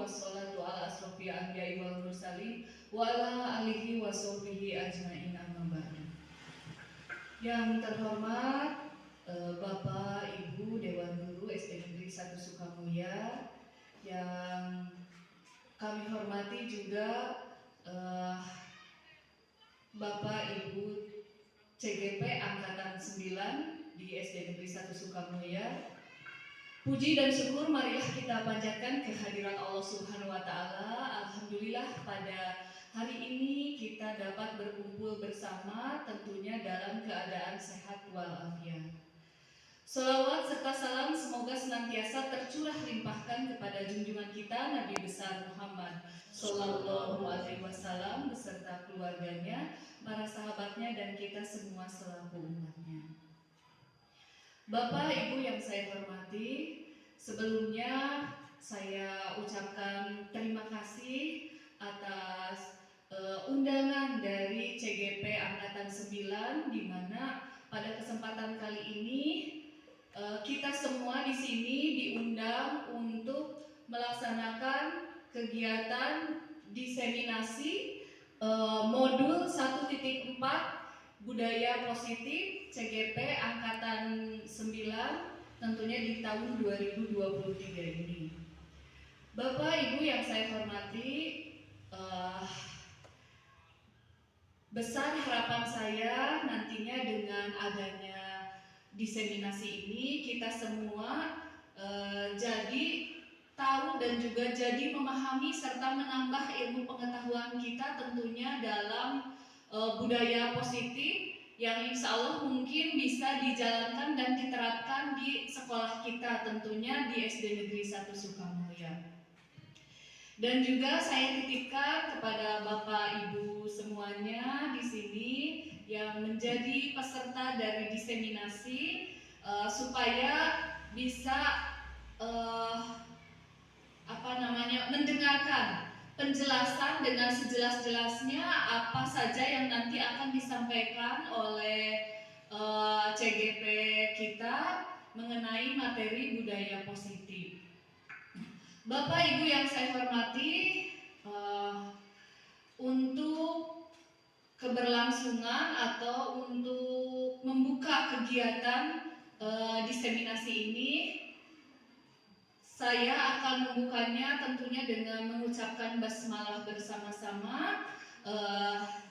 wassalatu ala asrofil anbiya'i wal mursalin wa ala alihi wa sahbihi ajma'in amma ba'du. Yang terhormat Bapak Ibu Dewan Guru SD Negeri 1 Sukamulya, yang kami hormati juga Bapak Ibu CGP Angkatan 9 di SD Negeri 1 Sukamulya. Puji dan syukur marilah kita panjatkan kehadiran Allah Subhanahu wa Ta'ala. Alhamdulillah pada hari ini kita dapat berkumpul bersama, tentunya dalam keadaan sehat walafiat. Salawat serta salam semoga senantiasa tercurah limpahkan kepada junjungan kita Nabi besar Muhammad Sallallahu Alaihi Wasallam beserta keluarganya, para sahabatnya, dan kita semua selaku umatnya. Bapak Ibu yang saya hormati, sebelumnya saya ucapkan terima kasih atas undangan dari CGP Angkatan 9, di mana pada kesempatan kali ini kita semua di sini diundang untuk melaksanakan kegiatan diseminasi modul 1.4 Budaya Positif CGP Angkatan 9 tentunya di tahun 2023 ini. Bapak Ibu yang saya hormati, besar harapan saya nantinya dengan adanya diseminasi ini kita semua jadi tahu dan juga jadi memahami serta menambah ilmu pengetahuan kita tentunya dalam budaya positif yang insya Allah mungkin bisa dijalankan dan diterapkan di sekolah kita, tentunya di SD Negeri 1 Sukamulya. Dan juga saya titipkan kepada Bapak Ibu semuanya di sini yang menjadi peserta dari diseminasi supaya bisa mendengarkan penjelasan dengan sejelas-jelasnya apa saja yang nanti akan disampaikan oleh CGP kita mengenai materi budaya positif. Bapak Ibu yang saya hormati, untuk keberlangsungan atau untuk membuka kegiatan diseminasi ini, saya akan membukanya tentunya dengan mengucapkan basmalah bersama-sama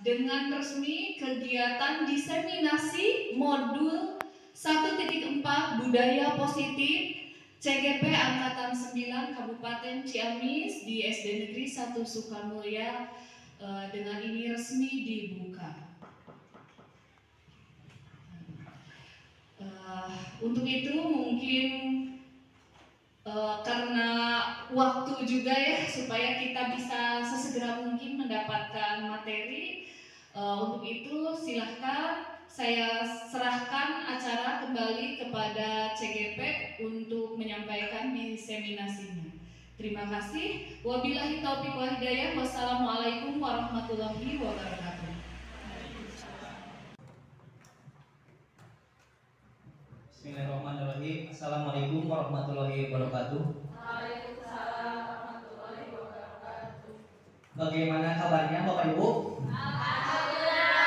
dengan resmi kegiatan diseminasi modul 1.4 Budaya Positif CGP Angkatan 9 Kabupaten Ciamis di SD Negeri 1 Sukamulya dengan ini resmi dibuka. Untuk itu mungkin karena waktu juga ya, supaya kita bisa sesegera mungkin mendapatkan materi, untuk itu silahkan saya serahkan acara kembali kepada CGP untuk menyampaikan diseminasinya. Terima kasih. Wabillahi taufiq wal hidayah. Wassalamualaikum warahmatullahi wabarakatuh. Bismillahirrahmanirrahim. Assalamualaikum warahmatullahi wabarakatuh. Waalaikumsalam warahmatullahi wabarakatuh. Bagaimana kabarnya Bapak Ibu? Alhamdulillah.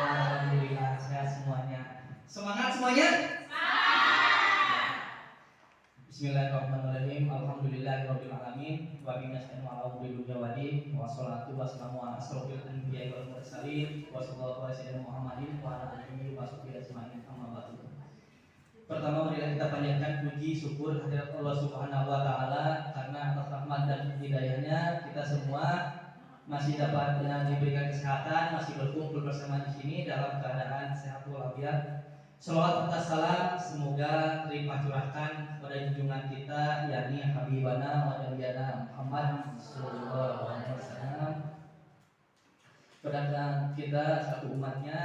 Alhamdulillah sehat semuanya. Semangat semuanya? Bismillahirrahmanirrahim. Alhamdulillahirabbil alamin wa bihi nasta'inu ala umuri dunya wa din wa sholatu wassalamu ala asrofil anbiya'i wal mursalin wa sallallahu alaihi wasallam Muhammadin wa ala alihi wa sahbihi ajma'in amma ba'du. Pertama marilah kita panjatkan puji syukur kehadirat Allah Subhanahu wa taala karena atas rahmat dan hidayahnya kita semua masih dapat diberikan kesehatan, masih berkumpul bersama di sini dalam keadaan sehat walafiat. Salawat serta salam semoga terlimpah curahkan pada junjungan kita yakni Habibana wa Nabiyana Muhammad sallallahu alaihi wasallam, kepada kita satu umatnya,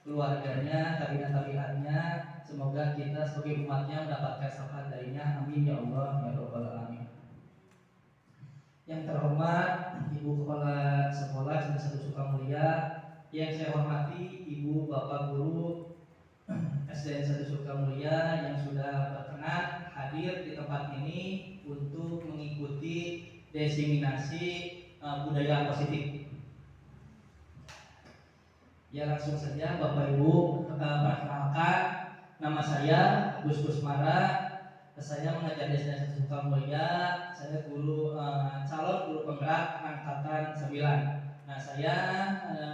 keluarganya, tabi'at-tabi'atnya. Semoga kita sebagai umatnya mendapatkan syafaat darinya. Amin ya Allah ya rabbal alamin. Yang terhormat Ibu Kepala Sekolah 1 Sukamulya, yang saya hormati Ibu Bapak Guru SDN 1 Sukamulya yang sudah berkenan hadir di tempat ini untuk mengikuti diseminasi budaya positif. Ya langsung saja Bapak Ibu, perkenalkan nama saya Agus Kusmara. Saya mengajar di SD Sukamulya. Saya calon guru penggerak angkatan 9. Nah, saya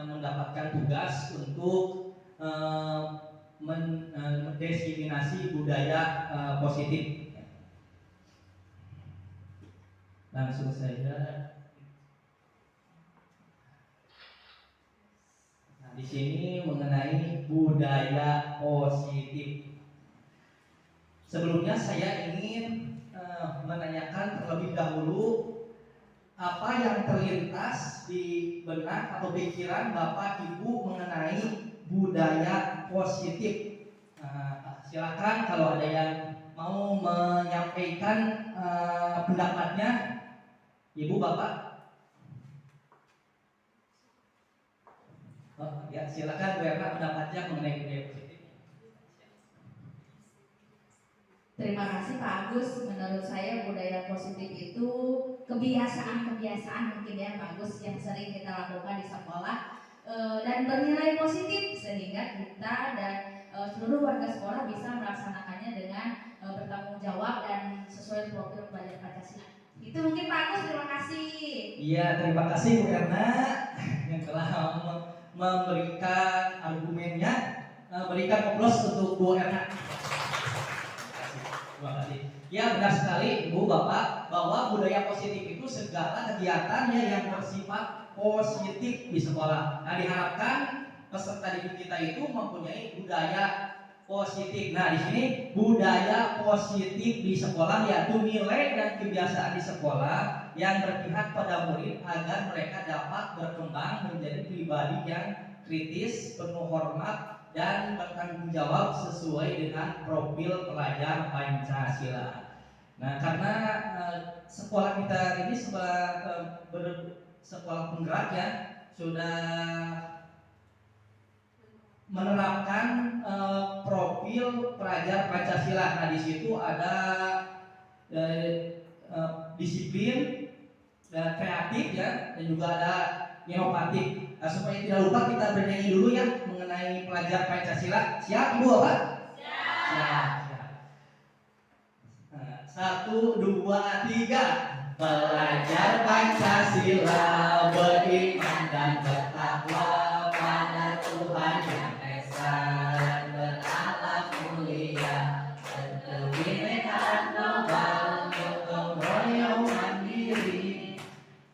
mendapatkan tugas untuk mendiseminasi budaya positif. Langsung saja. Nah, di sini mengenai budaya positif. Sebelumnya saya ingin menanyakan terlebih dahulu apa yang terlintas di benak atau pikiran Bapak Ibu mengenai budaya positif. Silakan kalau ada yang mau menyampaikan pendapatnya, Ibu Bapak. Ya silakan Bu Erna pendapatnya mengenai budaya positif. Terima kasih Pak Agus. Menurut saya budaya positif itu kebiasaan mungkin ya Pak Agus yang sering kita lakukan di sekolah dan bernilai positif sehingga kita dan seluruh warga sekolah bisa melaksanakannya dengan bertanggung jawab dan sesuai profil pelajar Pancasila. Itu mungkin Pak Agus, terima kasih. Iya, terima kasih Bu Erna yang telah memberikan argumennya, berikan aplaus untuk Bu Erna. Terima kasih. Ya benar sekali Ibu Bapak bahwa budaya positif itu segala kegiatannya yang bersifat positif di sekolah. Nah diharapkan peserta didik kita itu mempunyai budaya positif. Nah di sini budaya positif di sekolah yaitu nilai dan kebiasaan di sekolah yang berpihak pada murid agar mereka dapat berkembang menjadi pribadi yang kritis, penuh hormat dan bertanggung jawab sesuai dengan profil pelajar Pancasila. Nah, karena sekolah kita ini sekolah penggerak ya sudah menerapkan profil pelajar Pancasila. Nah, di situ ada disiplin dan kreatif ya, dan juga ada inovatif. Nah, supaya tidak lupa kita bernyanyi dulu ya mengenai pelajar Pancasila. Siap Ibu Bapak? Siap. Nah, 1, 2, 3. Pelajar Pancasila beriman dan bertakwa pada Tuhan yang esa dan berakhlak mulia, berkebinekaan global, gotong royong mandiri,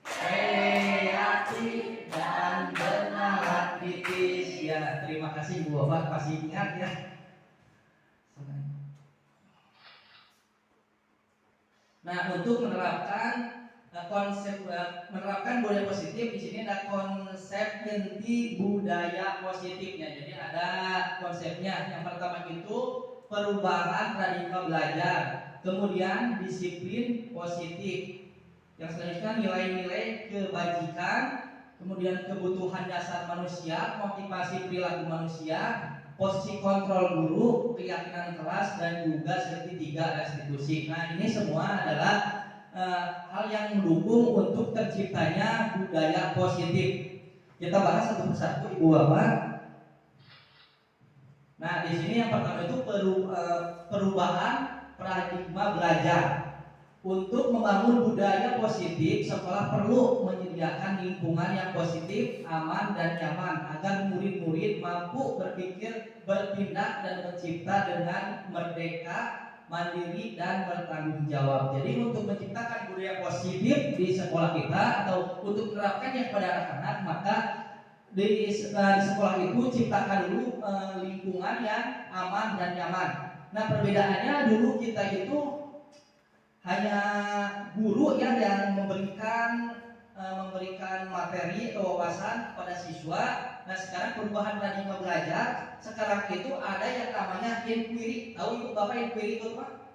kreatif dan bernalar kritis. Ya, terima kasih Bu Bapak, pasti ingat ya. Nah, untuk menerapkan menerapkan budaya positif, di sini ada konsep inti budaya positifnya. Jadi ada konsepnya. Yang pertama itu perubahan paradigma belajar, kemudian disiplin positif. Yang selanjutnya nilai-nilai kebajikan, kemudian kebutuhan dasar manusia, motivasi perilaku manusia, posisi kontrol guru, keyakinan kelas, dan juga segitiga restitusi. Nah ini semua adalah hal yang mendukung untuk terciptanya budaya positif. Kita bahas satu persatu Ibu Bapak. Nah di sini yang pertama itu perubahan paradigma belajar. Untuk membangun budaya positif, sekolah perlu menyediakan lingkungan yang positif, aman, dan nyaman agar murid-murid mampu berpikir, bertindak, dan mencipta dengan merdeka, mandiri, dan bertanggung jawab. Jadi untuk menciptakan budaya positif di sekolah kita atau untuk menerapkannya kepada anak-anak, maka di sekolah itu ciptakan dulu lingkungan yang aman dan nyaman. Nah perbedaannya dulu kita itu hanya guru ya yang memberikan materi atau wawasan kepada siswa. Nah sekarang perubahan paradigma belajar, sekarang itu ada yang namanya inquiry. Tahu Ibu Bapak inquiry itu apa?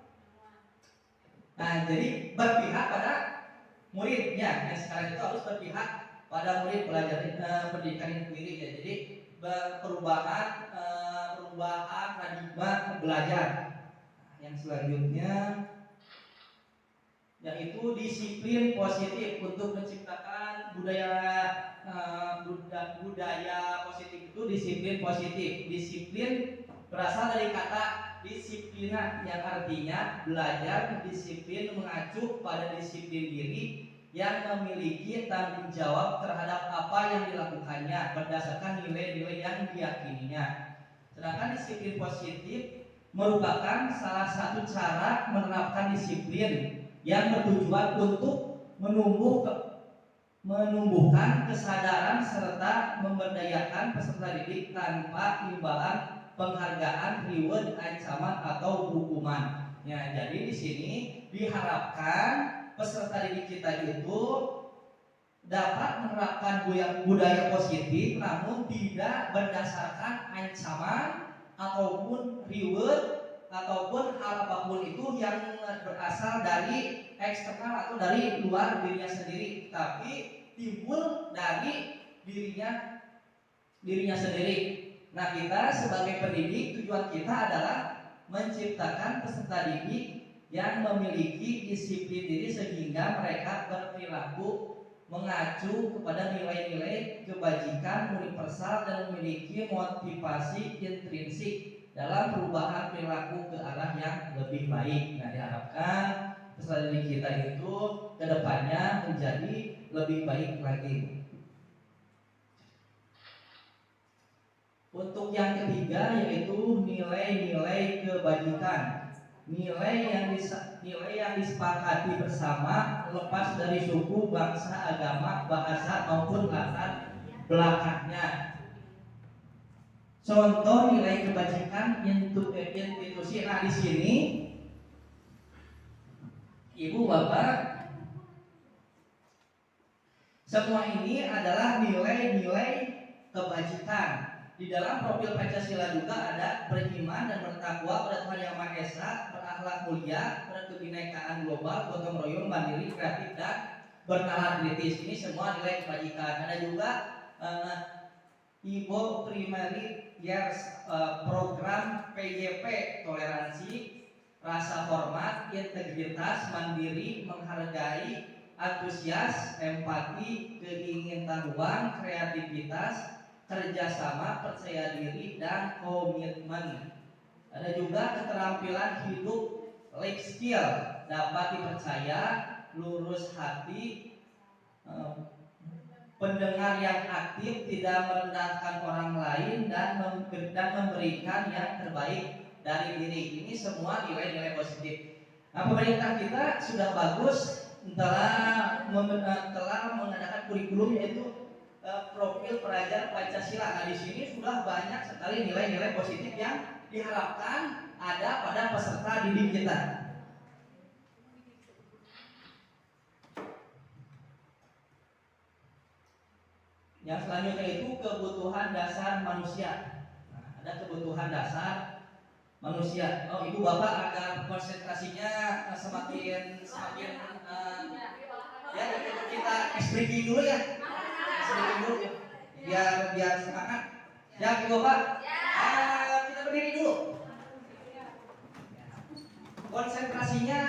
Nah jadi berpihak pada muridnya. Yang sekarang itu harus berpihak pada murid belajar pendidikan inquiry ya. Jadi perubahan paradigma belajar. Yang selanjutnya yaitu disiplin positif untuk menciptakan budaya positif. Itu disiplin positif. Disiplin berasal dari kata disiplina yang artinya belajar. Disiplin mengacu pada disiplin diri yang memiliki tanggung jawab terhadap apa yang dilakukannya berdasarkan nilai-nilai yang diyakininya. Sedangkan disiplin positif merupakan salah satu cara menerapkan disiplin yang bertujuan untuk menumbuhkan kesadaran serta memberdayakan peserta didik tanpa imbalan penghargaan, reward, ancaman atau hukuman. Ya, jadi di sini diharapkan peserta didik kita itu dapat menerapkan budaya positif, namun tidak berdasarkan ancaman ataupun reward ataupun hal apapun itu yang berasal dari eksternal atau dari luar dirinya sendiri, tapi timbul dari dirinya sendiri. Nah, kita sebagai pendidik, tujuan kita adalah menciptakan peserta didik yang memiliki disiplin diri sehingga mereka berperilaku mengacu kepada nilai-nilai kebajikan universal dan memiliki motivasi intrinsik dalam perubahan perilaku ke arah yang lebih baik. Nah, diharapkan peserta didik kita itu kedepannya menjadi lebih baik lagi. Untuk yang ketiga yaitu nilai-nilai kebajikan. Nilai yang disepakati bersama lepas dari suku, bangsa, agama, bahasa maupun latar belakangnya. Contoh nilai kebajikan institusi. Nah, di sini Ibu Bapak, semua ini adalah nilai-nilai kebajikan. Di dalam profil Pancasila juga ada beriman dan bertakwa pada Tuhan Yang Maha Esa, berakhlak mulia, berkebinekaan global, gotong royong, mandiri, kreatif, dan bernalar kritis. Ini semua nilai kebajikan. Ada juga Ibu Primary Years program PYP, toleransi, rasa hormat, integritas, mandiri, menghargai, antusias, empati, keingintahuan, kreativitas, kerjasama, percaya diri, dan komitmen. Ada juga keterampilan hidup, life skill, dapat dipercaya, lurus hati, pendengar yang aktif, tidak merendahkan orang lain, dan memberikan yang terbaik dari diri. Ini semua nilai-nilai positif. Nah, pemerintah kita sudah bagus telah mengadakan kurikulum yaitu profil pelajar Pancasila. Nah, di sini sudah banyak sekali nilai-nilai positif yang diharapkan ada pada peserta didik kita. Yang selanjutnya itu kebutuhan dasar manusia. Nah, ada kebutuhan dasar manusia. Oh, Ibu Bapak agar konsentrasinya semakin ya kita breaking dulu ya. Breaking dulu ya. Biar semangat. Ya, Ibu Bapak. Kita berdiri dulu. Konsentrasinya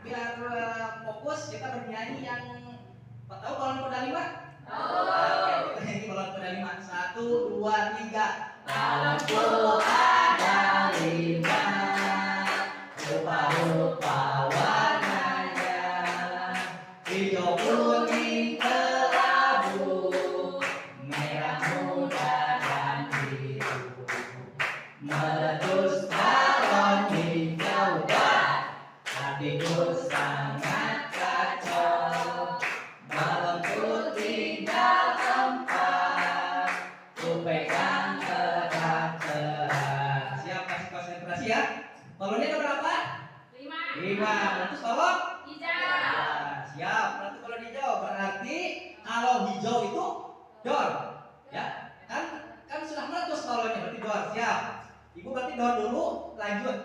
biar fokus, kita bernyanyi yang tahu balon kuda 5? Ini balon kuda 5. 1, 2, 3. Balonku ada 5, rupa-rupa warnanya, hijau, kuning, kelabu, merah muda dan biru. Meletus balon hijau dan hatiku sangat kacau. Balonku tinggal 4, ku pegang erat-erat. Siap, kasih konsentrasi ya. Balonnya berapa? 5. Terus balon? Hijau. Ya, siap. Berarti kalau hijau berarti kalau hijau itu door. Ya, kan sudah meletus balonnya, berarti door. Siap. Ibu berarti door dulu, lanjut.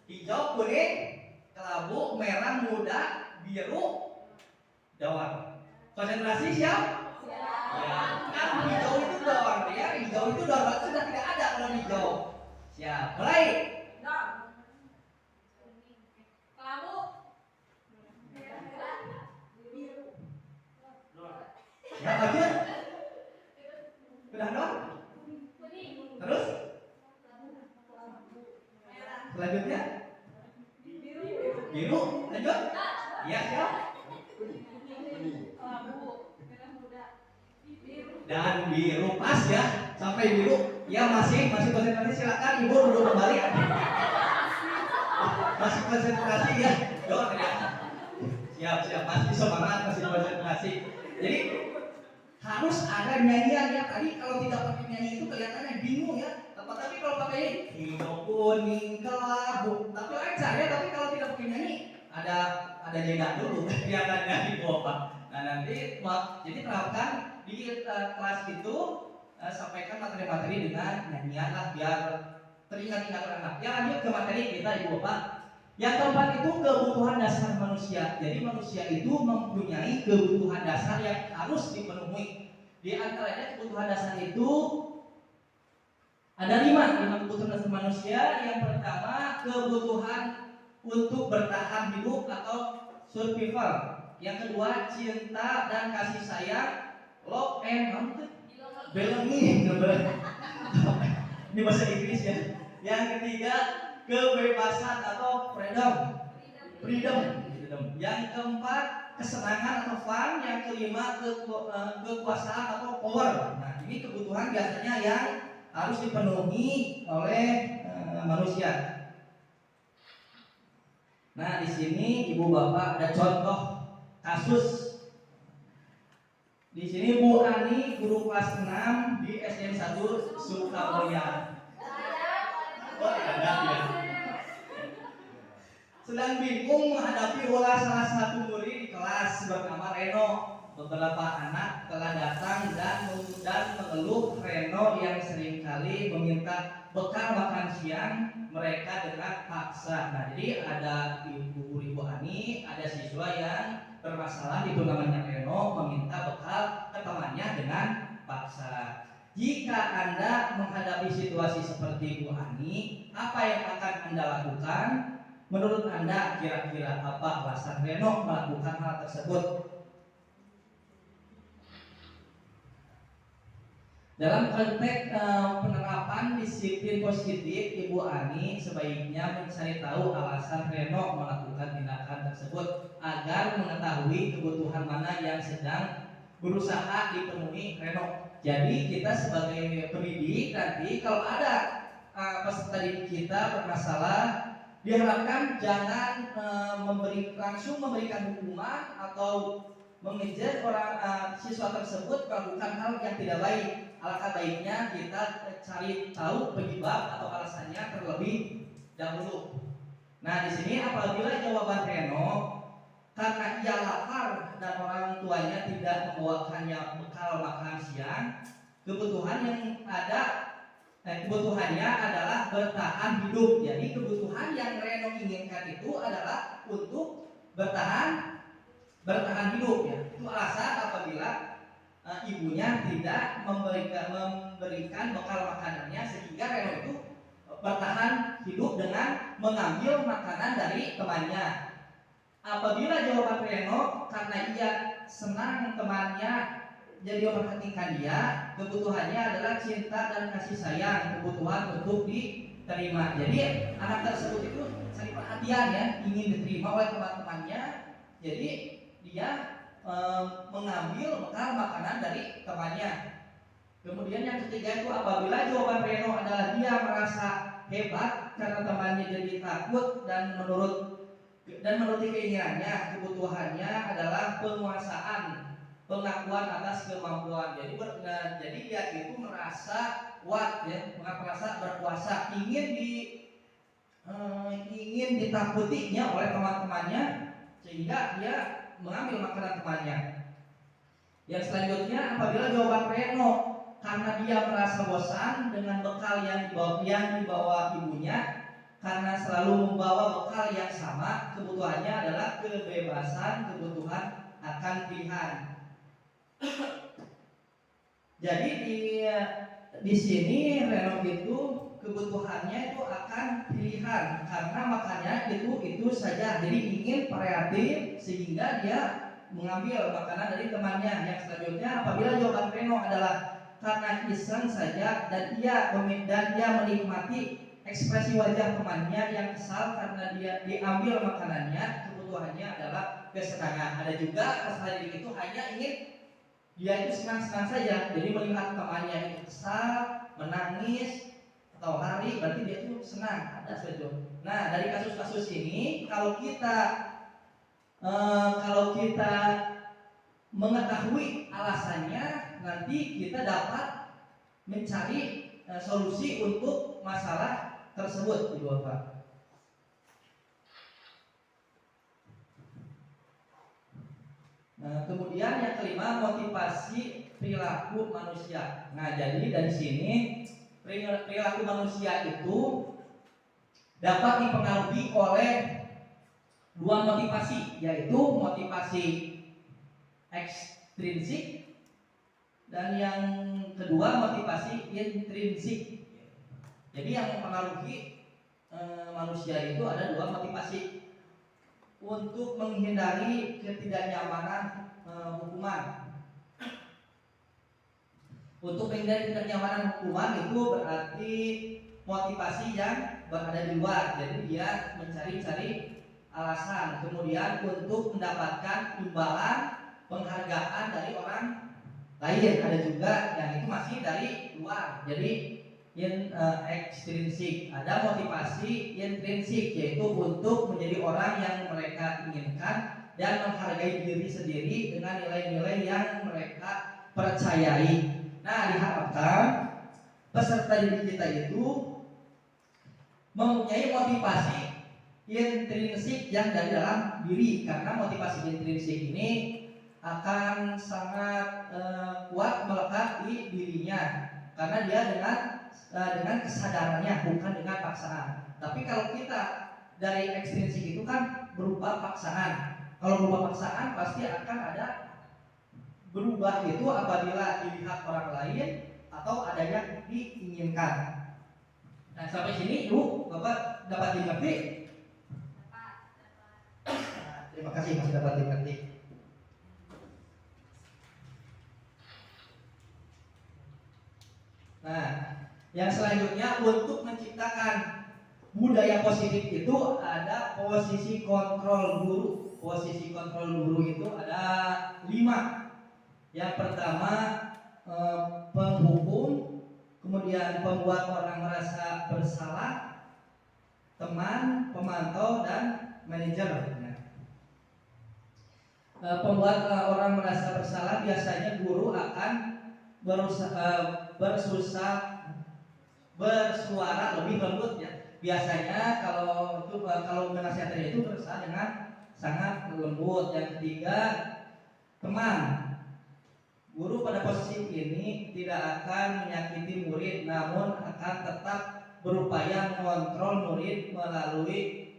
Hijau, kuning, kelabu, merah, muda, biru, door. Konsentrasi siap? Ya, kan hijau itu door ya. Hijau itu door, berarti sudah tidak ada kalau hijau. Siap. Mulai. Kelabu. Udah dong? Terus? Selanjutnya? Biru. Lanjut? Iya, siap. Dan biru pas ya, sampai biru. Ya masih konsentrasi, silakan Ibu duduk kembali. Masih konsentrasi ya. Doang ya. Siap, masih semangat, masih konsentrasi. Jadi harus ada nyanyian ya. Tadi kalau tidak pakai nyanyi itu kelihatannya bingung ya. Tapi kalau pakai hijau kuning kelabu, tapi lancar ya. Tapi kalau tidak pakai nyanyi ada jeda dulu kelihatannya di bawah. Nah nanti jadi terapkan di kelas itu sampaikan materi-materi dengan nyanyian lah biar teringat-ingat anak. Ya lanjut ke materi kita Ibu Bapak. Yang keempat itu kebutuhan dasar manusia. Jadi manusia itu mempunyai kebutuhan dasar yang harus dipenuhi. Di antaranya kebutuhan dasar itu ada 5 kebutuhan dasar manusia. Yang pertama kebutuhan untuk bertahan hidup atau survival. Yang kedua cinta dan kasih sayang, love and belonging. Ini bahasa Inggris ya. Yang ketiga kebebasan atau freedom. Yang keempat kesenangan atau fun. Yang kelima kekuasaan atau power. Nah ini kebutuhan biasanya yang harus dipenuhi oleh manusia. Nah di sini Ibu Bapak ada contoh kasus. Di sini Bu Ani guru kelas 6 di SDN 1 Sukamulya. Oh, ada ya. Sedang bingung menghadapi ulah salah satu murid di kelas bernama Reno. Beberapa anak telah datang dan mengeluh Reno yang seringkali meminta bekal makan siang mereka dengan paksa. Nah, jadi ada ibu Ani, ada siswa yang bermasalah itu namanya Reno meminta bekal ke temannya dengan paksa. Jika Anda menghadapi situasi seperti Bu Ani, apa yang akan Anda lakukan? Menurut Anda kira-kira apa alasan Reno melakukan hal tersebut? Dalam konteks penerapan disiplin positif, Ibu Ani sebaiknya mencari tahu alasan Reno melakukan tindakan tersebut agar mengetahui kebutuhan mana yang sedang berusaha dipenuhi Reno. Jadi kita sebagai pendidik nanti kalau ada peserta didik kita bermasalah, diharapkan jangan langsung memberikan hukuman atau mengejar orang siswa tersebut melakukan hal yang tidak baik. Alangkah baiknya kita cari tahu penyebab atau alasannya terlebih dahulu. Nah di sini apabila jawaban Reno karena ia lapar dan orang tuanya tidak membawakannya bekal makan siang, kebutuhannya adalah bertahan hidup. Jadi kebutuhan yang Reno inginkan itu adalah untuk bertahan hidup ya. Itu alasan apabila ibunya tidak memberikan bekal makanannya sehingga Reno itu bertahan hidup dengan mengambil makanan dari temannya. Apabila jawaban Reno karena ia senang temannya jadi memperhatikan dia, kebutuhannya adalah cinta dan kasih sayang, kebutuhan untuk diterima. Jadi anak tersebut itu cari perhatian ya, ingin diterima oleh teman-temannya. Jadi dia mengambil bekal makanan dari temannya. Kemudian yang ketiga itu apabila jawaban Reno adalah dia merasa hebat karena temannya jadi takut dan menuruti keinginannya, kebutuhannya adalah penguasaan, pengakuan atas kemampuan. Jadi dia itu merasa kuat ya, merasa berkuasa, ingin ditakutinya oleh teman-temannya sehingga dia mengambil makanan temannya. Yang selanjutnya apabila jawaban Reno karena dia merasa bosan dengan bekal yang dibawa ibunya, karena selalu membawa bekal yang sama, kebutuhannya adalah kebebasan, kebutuhan akan pilihan. Jadi di sini Reno itu kebutuhannya itu akan pilihan karena makannya itu saja. Jadi ingin variatif sehingga dia mengambil makanan dari temannya. Yang selanjutnya apabila jawaban Reno adalah karena iseng saja dan ia menikmati ekspresi wajah temannya yang kesal karena dia diambil makanannya, kebutuhannya adalah kesenangan. Ada juga kesalahan diri itu hanya ingin dia itu senang-senang saja, jadi melihat temannya itu kesal, menangis atau lari, berarti dia itu senang. Ada seperti itu. Nah, dari kasus-kasus ini kalau kita mengetahui alasannya, nanti kita dapat mencari solusi untuk masalah tersebut, Ibu Bapak. Nah, kemudian yang kelima, motivasi perilaku manusia. Nah, jadi dari sini perilaku manusia itu dapat dipengaruhi oleh dua motivasi, yaitu motivasi ekstrinsik dan yang kedua motivasi intrinsik. Jadi yang mempengaruhi manusia itu ada dua motivasi. Untuk menghindari ketidaknyamanan hukuman. Untuk menghindari ketidaknyamanan hukuman itu berarti motivasi yang berada di luar. Jadi dia mencari-cari alasan. Kemudian untuk mendapatkan imbalan penghargaan dari orang lain. Ada juga yang itu masih dari luar. Jadi ekstrinsik. Ada motivasi intrinsik, yaitu untuk menjadi orang yang mereka inginkan dan menghargai diri sendiri dengan nilai-nilai yang mereka percayai. Nah, diharapkan peserta didik kita itu mempunyai motivasi intrinsik yang dari dalam diri, karena motivasi intrinsik ini akan sangat kuat melekat di dirinya, karena dia dengan kesadarannya, bukan dengan paksaan. Tapi kalau kita dari ekstrinsik itu kan berupa paksaan. Kalau berupa paksaan pasti akan ada berubah itu apabila dilihat orang lain atau ada yang diinginkan. Nah, sampai sini Ibu, Bapak dapat dimengerti? Nah, terima kasih masih dapat dimengerti. Nah, yang selanjutnya untuk menciptakan budaya positif itu ada posisi kontrol guru. Posisi kontrol guru itu ada 5. Yang pertama penghukum, kemudian pembuat orang merasa bersalah, teman, pemantau, dan manajer. Pembuat orang merasa bersalah biasanya guru akan bersuara lebih lembut ya. Biasanya kalau menasihatnya itu berusaha dengan sangat lembut. Yang ketiga, teman. Guru pada posisi ini tidak akan menyakiti murid, namun akan tetap berupaya mengontrol murid melalui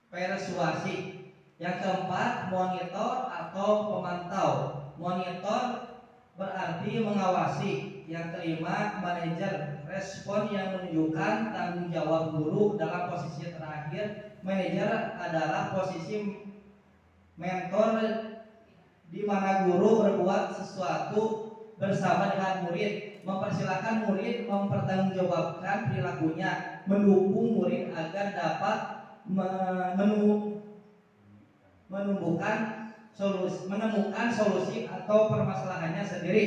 persuasi. Yang keempat, monitor atau pemantau. Monitor berarti mengawasi. Yang kelima, manajer, respon yang menunjukkan tanggung jawab guru. Dalam posisi terakhir, manajer adalah posisi mentor, di mana guru berbuat sesuatu bersama dengan murid, mempersilahkan murid mempertanggungjawabkan perilakunya, mendukung murid agar dapat menemukan solusi atau permasalahannya sendiri.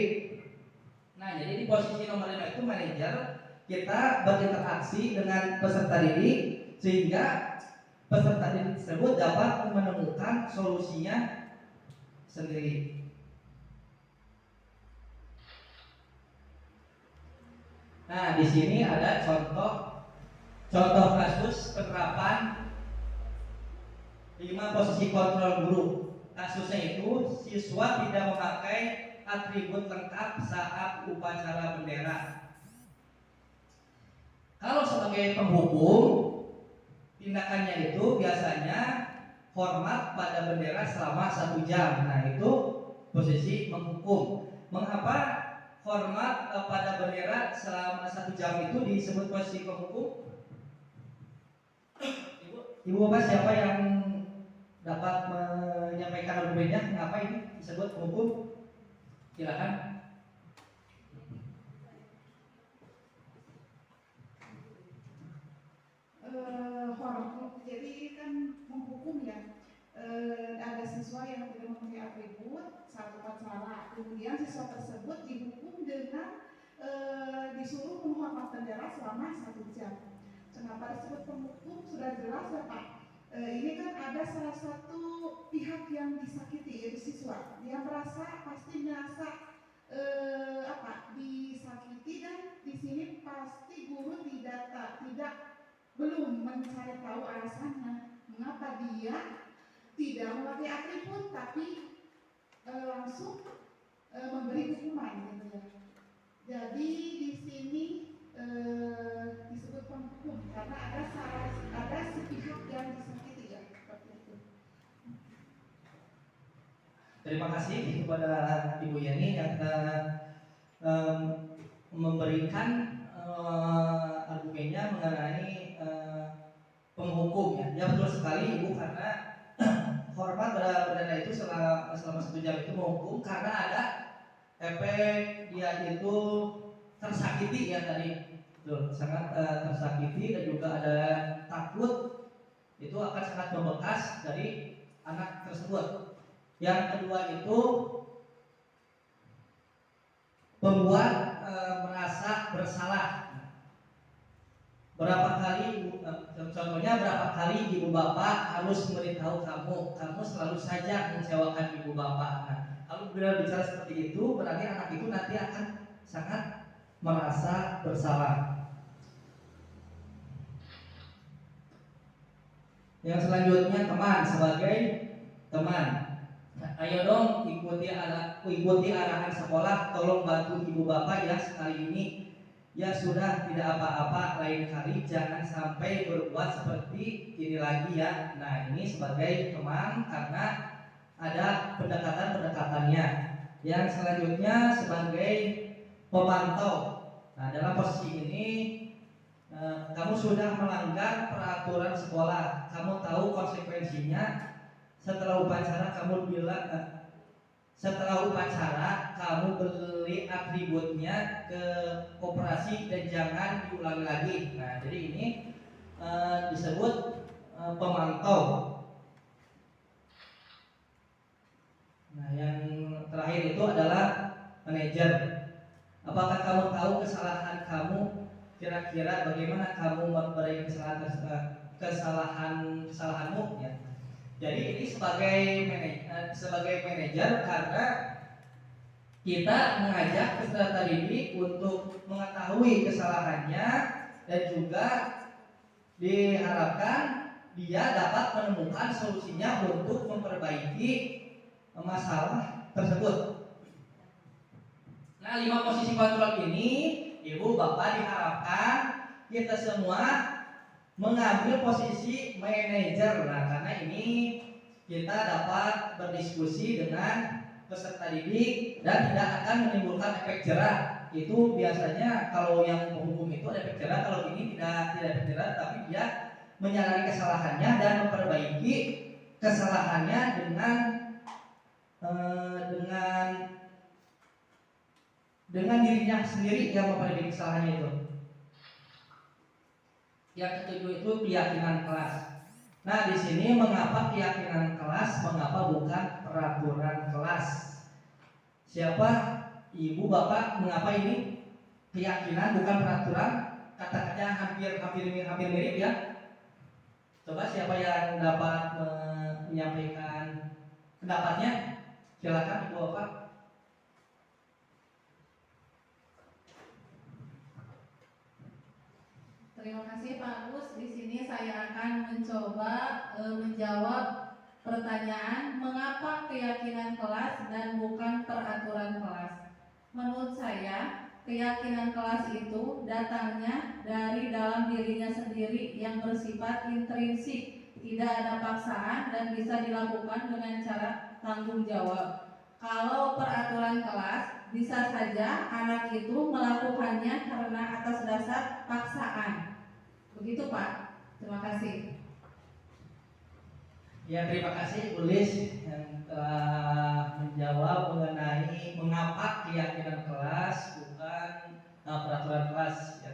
Nah, jadi di posisi nomor 5 itu manajer, kita berinteraksi dengan peserta didik sehingga peserta didik tersebut dapat menemukan solusinya sendiri. Nah, di sini ada contoh kasus penerapan 5 posisi kontrol guru. Kasusnya itu siswa tidak memakai atribut lengkap saat upacara bendera. Kalau sebagai penghukum, tindakannya itu biasanya hormat pada bendera selama 1 jam. Nah, itu posisi menghukum. Mengapa hormat pada bendera selama 1 jam itu disebut posisi penghukum? Ibu Bapak, siapa yang dapat menyampaikan argumennya mengapa ini disebut penghukum? Silakan. Jadi kan menghukum ya, ada siswa yang tidak memakai atribut saat upacara, kemudian siswa tersebut dihukum dengan disuruh menghormat bendera selama 1 jam. Kenapa disebut penghukum? Sudah jelas ya Pak. Ini kan ada salah satu pihak yang disakiti, yaitu siswa. Dia pasti merasa disakiti, dan di sini pasti guru belum mencari tahu alasannya mengapa dia tidak memakai atribut tapi langsung memberi hukuman gitu ya. Jadi di sini disebut penghukum karena ada sepihak yang disakiti ya, seperti itu. Terima kasih kepada Ibu Yani yang memberikan argumennya mengenai penghukum ya. Ya betul sekali Ibu, karena hormat bendera itu selama 1 jam itu menghukum karena ada efek dia itu tersakiti ya tadi. Betul, sangat tersakiti, dan juga ada takut, itu akan sangat membekas dari anak tersebut. Yang kedua itu membuat merasa bersalah. Contohnya berapa kali ibu bapak harus memberitahu kamu selalu saja mengecewakan ibu bapak. Nah, kalau bicara seperti itu, berarti anak itu nanti akan sangat merasa bersalah. Yang selanjutnya teman, sebagai teman. Ayo dong ikuti arahan sekolah, tolong bantu ibu bapak ya sekali ini. Ya sudah, tidak apa-apa, lain kali jangan sampai berbuat seperti ini lagi ya. Nah, ini sebagai teman karena ada pendekatan-pendekatannya. Yang selanjutnya sebagai pemantau. Nah, dalam posisi ini kamu sudah melanggar peraturan sekolah, kamu tahu konsekuensinya. Setelah upacara kamu beli atributnya ke koperasi dan jangan diulangi lagi. Nah, jadi ini disebut pemantau. Nah, yang terakhir itu adalah manajer. Apakah kamu tahu kesalahan kamu? Kira-kira bagaimana kamu memperbaiki kesalahanmu ya. Jadi ini sebagai manajer karena kita mengajak peserta didik untuk mengetahui kesalahannya, dan juga diharapkan dia dapat menemukan solusinya untuk memperbaiki masalah tersebut. Nah, 5 posisi kontrol ini, ibu bapak diharapkan kita semua mengambil posisi manajer. Nah, karena ini kita dapat berdiskusi dengan peserta didik dan tidak akan menimbulkan efek jerah. Itu biasanya kalau yang menghukum itu ada efek jerah, kalau ini tidak efek jerah, tapi dia menyadari kesalahannya dan memperbaiki kesalahannya dengan dirinya sendiri yang memperbaiki kesalahannya itu. Yang ketujuh itu keyakinan kelas. Nah, di sini mengapa keyakinan kelas, mengapa bukan peraturan kelas? Siapa ibu bapak, mengapa ini keyakinan bukan peraturan? Kata-katanya hampir mirip ya. Coba siapa yang dapat menyampaikan pendapatnya? Silakan ibu bapak. Terima kasih Pak Agus. Di sini saya akan mencoba menjawab pertanyaan mengapa keyakinan kelas dan bukan peraturan kelas. Menurut saya, keyakinan kelas itu datangnya dari dalam dirinya sendiri yang bersifat intrinsik, tidak ada paksaan dan bisa dilakukan dengan cara tanggung jawab. Kalau peraturan kelas, bisa saja anak itu melakukannya karena atas dasar paksaan. Begitu Pak. Terima kasih. Ya, terima kasih Ulis yang menjawab mengenai mengapa keyakinan kelas bukan peraturan kelas ya.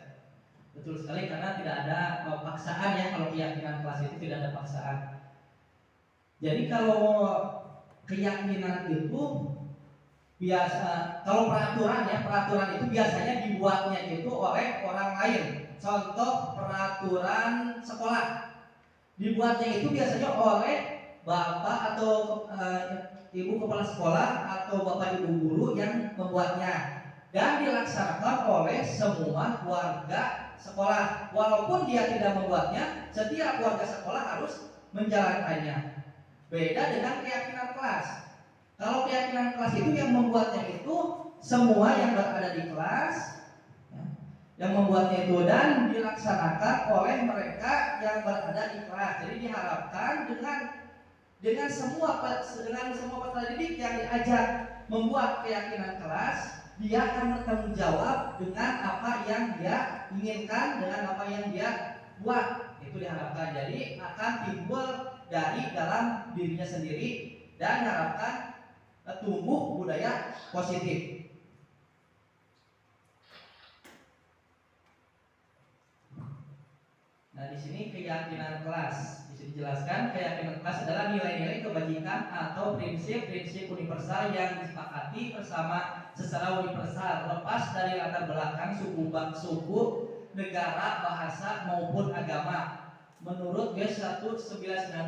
Betul sekali, karena tidak ada paksaan ya. Kalau keyakinan kelas itu tidak ada paksaan. Jadi kalau keyakinan itu biasa, kalau peraturan ya, peraturan itu biasanya dibuatnya itu oleh orang lain. Contoh peraturan sekolah, dibuatnya itu biasanya oleh bapak atau ibu kepala sekolah atau bapak ibu guru yang membuatnya, dan dilaksanakan oleh semua warga sekolah. Walaupun dia tidak membuatnya, setiap warga sekolah harus menjalankannya. Beda dengan keyakinan kelas. Kalau keyakinan kelas itu yang membuatnya itu semua yang berada di kelas ya, yang membuatnya itu, dan dilaksanakan oleh mereka yang berada di kelas. Jadi diharapkan dengan semua peserta didik yang diajak membuat keyakinan kelas, dia akan bertanggung jawab dengan apa yang dia inginkan, dengan apa yang dia buat. Itu diharapkan. Jadi akan timbul dari dalam dirinya sendiri dan diharapkan tumbuh budaya positif. Nah, di sini keyakinan kelas bisa dijelaskan. Keyakinan kelas adalah nilai-nilai kebajikan atau prinsip-prinsip universal yang disepakati bersama secara universal, lepas dari latar belakang suku, negara, bahasa maupun agama. Menurut GES 1998,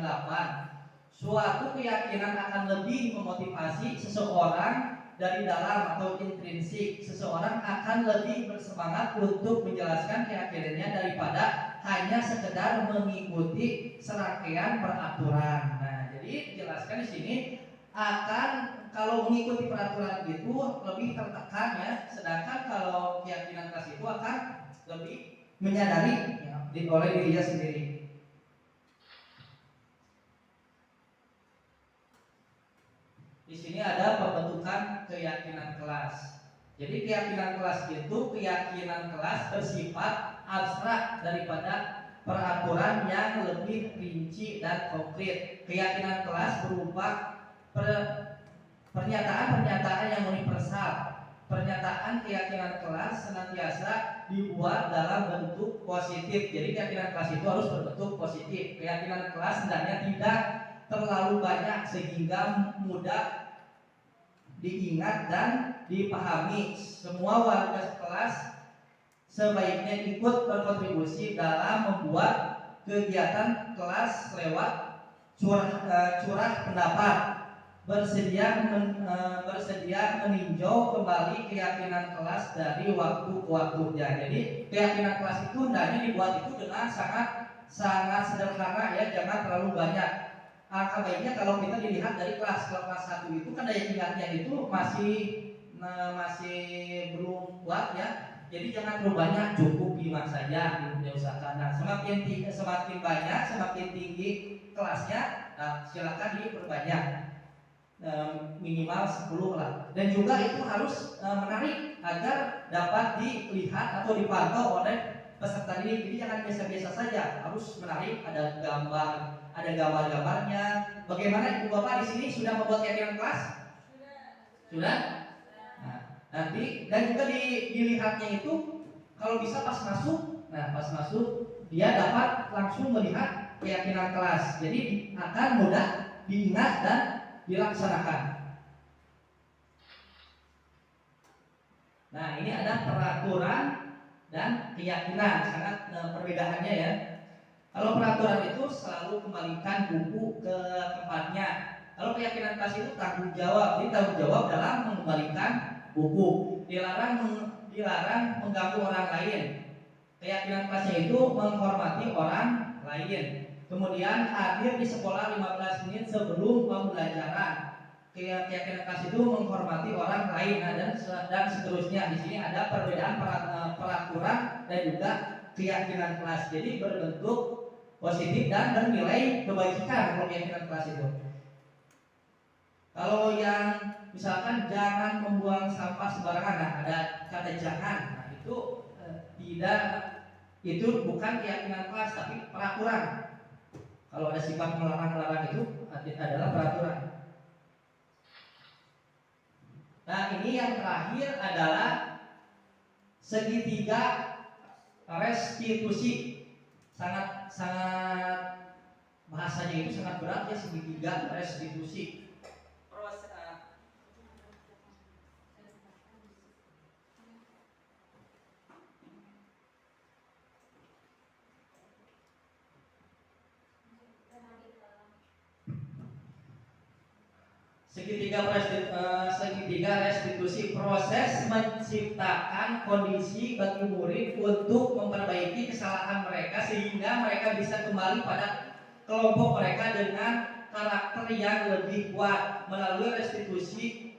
suatu keyakinan akan lebih memotivasi seseorang dari dalam atau intrinsik. Seseorang akan lebih bersemangat untuk menjelaskan keyakinannya daripada hanya sekedar mengikuti serangkaian peraturan. Nah, jadi dijelaskan di sini akan kalau mengikuti peraturan itu lebih tertekan ya, sedangkan kalau keyakinan kelas itu akan lebih menyadari ya, oleh dirinya sendiri. Di sini ada pembentukan keyakinan kelas. Jadi keyakinan kelas itu keyakinan kelas bersifat abstrak daripada peraturan yang lebih rinci dan konkret. Keyakinan kelas berupa pernyataan-pernyataan yang universal. Pernyataan keyakinan kelas senantiasa dibuat dalam bentuk positif. Jadi keyakinan kelas itu harus berbentuk positif. Keyakinan kelas hendaknya tidak terlalu banyak sehingga mudah diingat dan dipahami. Semua warga kelas sebaiknya ikut berkontribusi dalam membuat kegiatan kelas lewat curah pendapat, bersedia meninjau kembali keyakinan kelas dari waktu ke waktu. Jadi keyakinan kelas itu hendaknya dibuat itu dengan sangat sederhana ya, jangan terlalu banyak. Angka baiknya kalau kita dilihat dari kelas 1 itu kan daya ingatnya itu masih belum kuat ya. Jadi jangan terlalu banyak, cukup 5 saja diusahakan. Nah, semakin banyak, semakin tinggi kelasnya, silakan diperbanyak, minimal 10 lah. Dan juga itu harus menarik agar dapat dilihat atau dipantau oleh peserta didik. Jadi jangan biasa-biasa saja, harus menarik, ada gambar-gambarnya. Bagaimana Ibu Bapak di sini sudah membuat keyakinan kelas? Sudah? Nah, nanti dan juga dilihatnya itu kalau bisa pas masuk. Nah, pas masuk dia dapat langsung melihat keyakinan kelas. Jadi akan mudah diingat dan dilaksanakan. Nah, ini ada peraturan dan keyakinan, sangat perbedaannya ya. Kalau peraturan itu selalu kembalikan buku ke tempatnya. Kalau keyakinan kelas itu tanggung jawab, jadi tanggung jawab dalam mengembalikan buku. Dilarang mengganggu orang lain. Keyakinan kelasnya itu menghormati orang lain. Kemudian hadir di sekolah 15 menit sebelum pembelajaran. Keyakinan kelas itu menghormati orang lain, dan seterusnya. Di sini ada perbedaan peraturan dan juga keyakinan kelas. Jadi berbentuk positif dan bernilai kebajikan kalau keyakinan kelas itu. Kalau yang misalkan jangan membuang sampah sembarangan, nah ada kata jangan, nah itu bukan keyakinan kelas tapi peraturan. Kalau ada sifat melarang-larang itu adalah peraturan. Nah, ini yang terakhir adalah segitiga restitusi. Sangat bahasanya itu sangat berat ya, segitiga restitusi. Segitiga restitusi, proses menciptakan kondisi bagi murid untuk memperbaiki kesalahan mereka sehingga mereka bisa kembali pada kelompok mereka dengan karakter yang lebih kuat. Melalui restitusi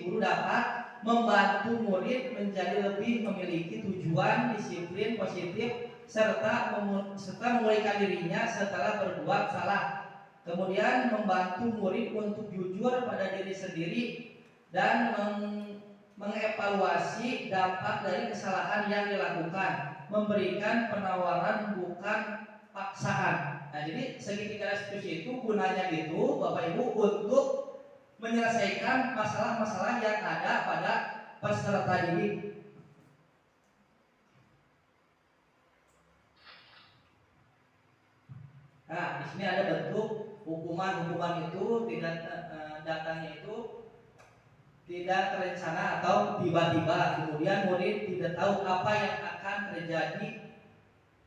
guru dapat membantu murid menjadi lebih memiliki tujuan, disiplin positif serta memulihkan dirinya setelah berbuat salah. Kemudian membantu murid untuk jujur pada diri sendiri dan mengevaluasi dampak dari kesalahan yang dilakukan, memberikan penawaran bukan paksaan. Nah, jadi segitiga restitusi itu gunanya gitu, Bapak Ibu, untuk menyelesaikan masalah-masalah yang ada pada peserta didik. Nah, di sini ada bentuk hukuman itu tidak datangnya itu tidak terencana atau tiba-tiba, kemudian murid tidak tahu apa yang akan terjadi,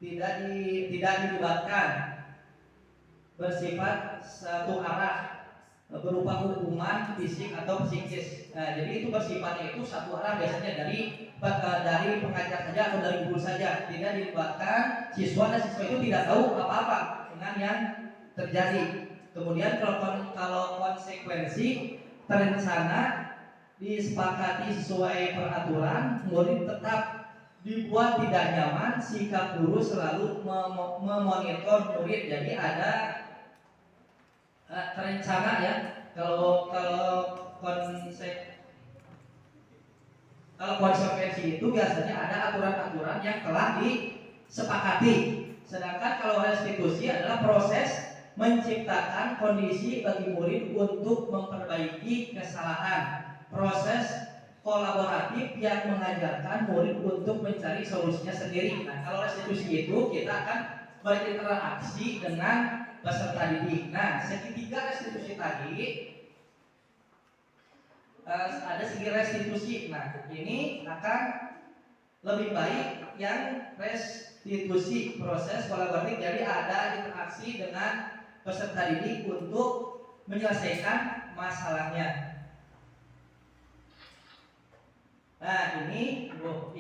tidak dilibatkan, bersifat satu arah, berupa hukuman fisik atau psikis. Nah, jadi itu bersifatnya itu satu arah, biasanya dari pengajar saja atau dari guru saja, tidak dilibatkan siswa dan siswa itu tidak tahu apa-apa dengan yang terjadi. Kemudian kalau konsekuensi terencana disepakati sesuai peraturan, murid tetap dibuat tidak nyaman, sikap guru selalu memonitor murid. Jadi ada terencana ya. Kalau konsekuensi itu biasanya ada aturan-aturan yang telah disepakati. Sedangkan kalau restitusi adalah proses menciptakan kondisi bagi murid untuk memperbaiki kesalahan. Proses kolaboratif yang mengajarkan murid untuk mencari solusinya sendiri. Nah, kalau restitusi itu kita akan berinteraksi dengan peserta didik. Nah, segitiga restitusi tadi ada segi restitusi. Nah, ini akan lebih baik yang restitusi, proses kolaboratif. Jadi ada interaksi dengan peserta didik untuk menyelesaikan masalahnya. Nah, ini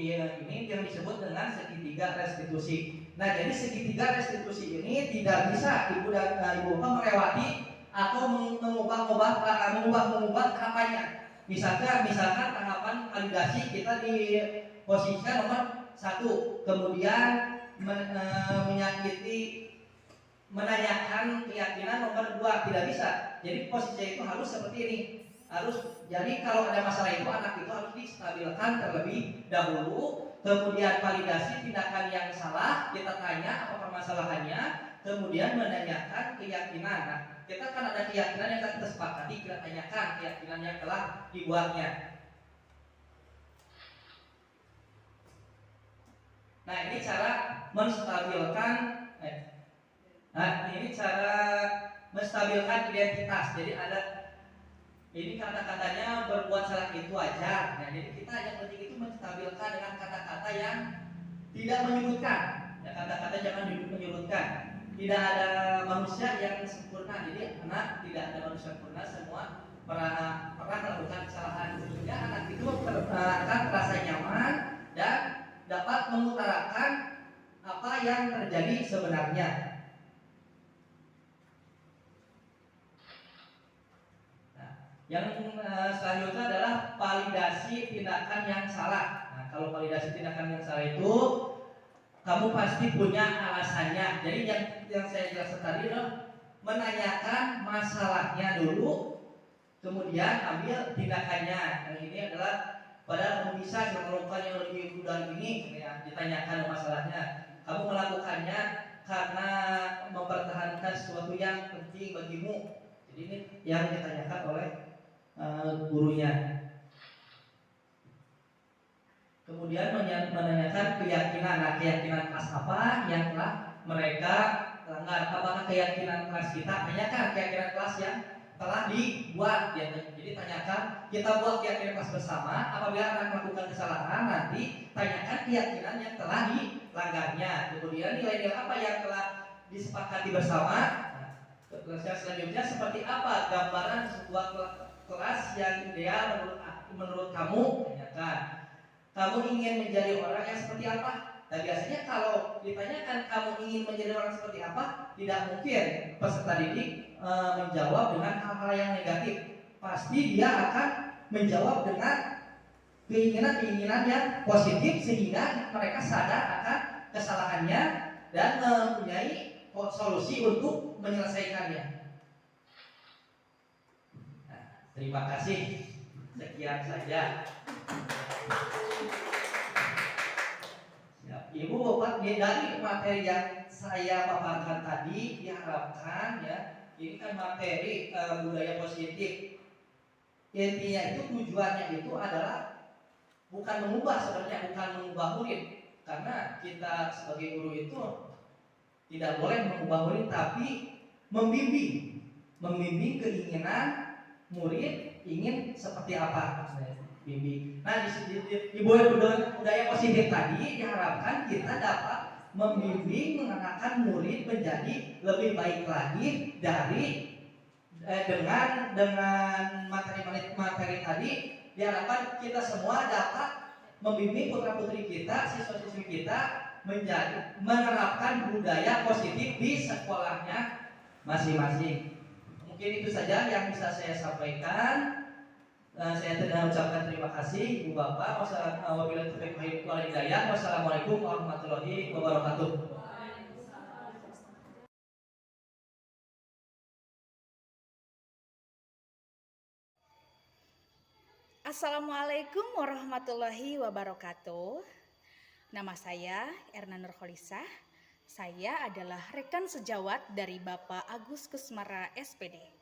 yang disebut dengan segitiga restitusi. Nah, jadi segitiga restitusi ini tidak bisa ibu bapak melewati atau mengubah tahapannya. Misalkan tahapan validasi kita diposisikan nomor 1, kemudian menanyakan keyakinan nomor 2, tidak bisa. Jadi posisinya itu harus seperti ini. Jadi kalau ada masalah itu, anak itu harus distabilkan terlebih dahulu, kemudian validasi tindakan yang salah, kita tanya apa permasalahannya, kemudian menanyakan keyakinan. Nah, kita kan ada keyakinan yang kita sepakati, kita tanyakan keyakinan yang telah dibuatnya. Nah, ini cara menstabilkan identitas. Jadi ada ini kata-katanya berbuat salah itu wajar. Nah, jadi kita yang penting itu menstabilkan dengan kata-kata yang tidak menyudutkan. Ya, kata-kata jangan menyudutkan. Tidak ada manusia yang sempurna. Jadi anak tidak ada manusia sempurna, semua pernah melakukan kesalahan. Sehingga anak itu akan merasa nyaman dan dapat mengutarakan apa yang terjadi sebenarnya. Yang selanjutnya adalah validasi tindakan yang salah. Nah, kalau validasi tindakan yang salah itu kamu pasti punya alasannya. Jadi yang saya jelaskan tadi adalah menanyakan masalahnya dulu, kemudian ambil tindakannya. Yang ini adalah padahal kamu bisa melakukan yang lebih mudah ini, ya, ditanyakan masalahnya. Kamu melakukannya karena mempertahankan sesuatu yang penting bagimu. Jadi ini yang ditanyakan oleh gurunya. Kemudian menanyakan keyakinan. Nah, keyakinan kelas apa yang telah mereka langgar? Apakah keyakinan kelas kita? Tanyakan keyakinan kelas yang telah dibuat. Ya. Jadi tanyakan, kita buat keyakinan kelas bersama. Apabila anak melakukan kesalahan, nanti tanyakan keyakinan yang telah dilanggarnya. Kemudian nilai-nilai apa yang telah disepakati bersama. Nah, selanjutnya seperti apa gambaran sebuah kelas yang ideal menurut kamu? Tanyakan. Kamu ingin menjadi orang yang seperti apa? Dan biasanya kalau ditanyakan kamu ingin menjadi orang seperti apa, tidak mungkin peserta didik menjawab dengan hal-hal yang negatif. Pasti dia akan menjawab dengan keinginan-keinginan yang positif sehingga mereka sadar akan kesalahannya dan mempunyai solusi untuk menyelesaikannya. Nah, terima kasih. Sekian saja. Ibu Bapak, dari materi yang saya paparkan tadi diharapkan ya, ini kan materi budaya positif. Intinya itu tujuannya itu adalah bukan mengubah, sebenarnya bukan mengubah murid, karena kita sebagai guru itu tidak boleh mengubah murid, tapi membimbing keinginan murid ingin seperti apa. Bimbing. Nah, di budaya positif tadi diharapkan kita dapat membimbing mengarahkan murid menjadi lebih baik lagi dari dengan materi tadi. Diharapkan kita semua dapat membimbing putra-putri kita, siswa-siswi kita menjadi menerapkan budaya positif di sekolahnya masing-masing. Mungkin itu saja yang bisa saya sampaikan. Saya ucapkan terima kasih Ibu Bapak. Wassalamualaikum warahmatullahi wabarakatuh. Assalamualaikum warahmatullahi wabarakatuh. Nama saya Erna Nurholisah. Saya adalah rekan sejawat dari Bapak Agus Kusmara SPD.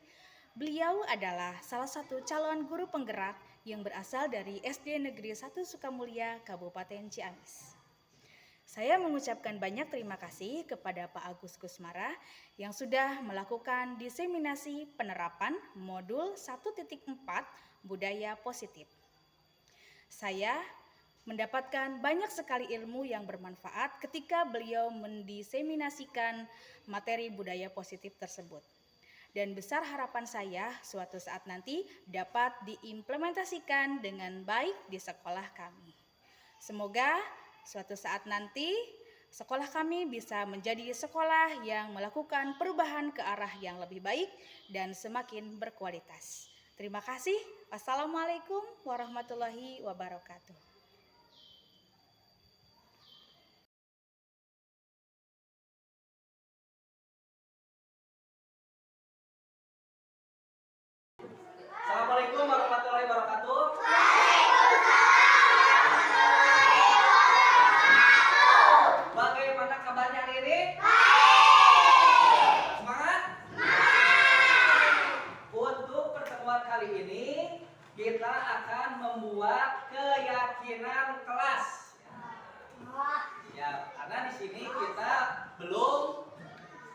Beliau adalah salah satu calon guru penggerak yang berasal dari SD Negeri 1 Sukamulya, Kabupaten Ciamis. Saya mengucapkan banyak terima kasih kepada Pak Agus Kusmara yang sudah melakukan diseminasi penerapan modul 1.4 budaya positif. Saya mendapatkan banyak sekali ilmu yang bermanfaat ketika beliau mendiseminasikan materi budaya positif tersebut. Dan besar harapan saya suatu saat nanti dapat diimplementasikan dengan baik di sekolah kami. Semoga suatu saat nanti sekolah kami bisa menjadi sekolah yang melakukan perubahan ke arah yang lebih baik dan semakin berkualitas. Terima kasih. Wassalamualaikum warahmatullahi wabarakatuh. Assalamualaikum warahmatullahi wabarakatuh. Bagaimana kabarnya hari ini? Semangat? Untuk pertemuan kali ini kita akan membuat keyakinan kelas. Ya, karena di sini kita belum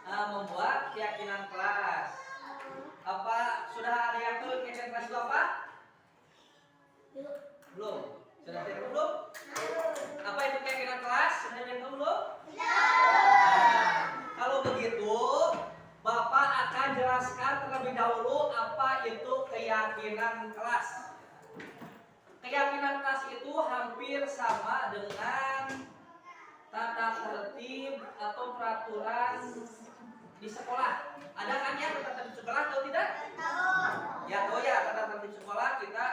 membuat keyakinan kelas. Apa sudah ada yang tahu keyakinan kelas itu apa? Belum. Sudah ada yang tahu belum? Apa itu keyakinan kelas? Sudah ada yang tahu belum? Nah, kalau begitu, Bapak akan jelaskan terlebih dahulu apa itu keyakinan kelas. Keyakinan kelas itu hampir sama dengan tata tertib atau peraturan di sekolah. Ada kan ya tata tertib sekolah atau tidak? Ya, tahu ya tata tertib sekolah kita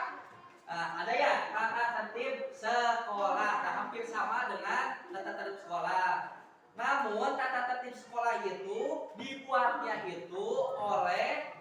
ada ya tata tertib sekolah. Nah, hampir sama dengan tata tertib sekolah. Namun tata tertib sekolah itu dibuatnya itu oleh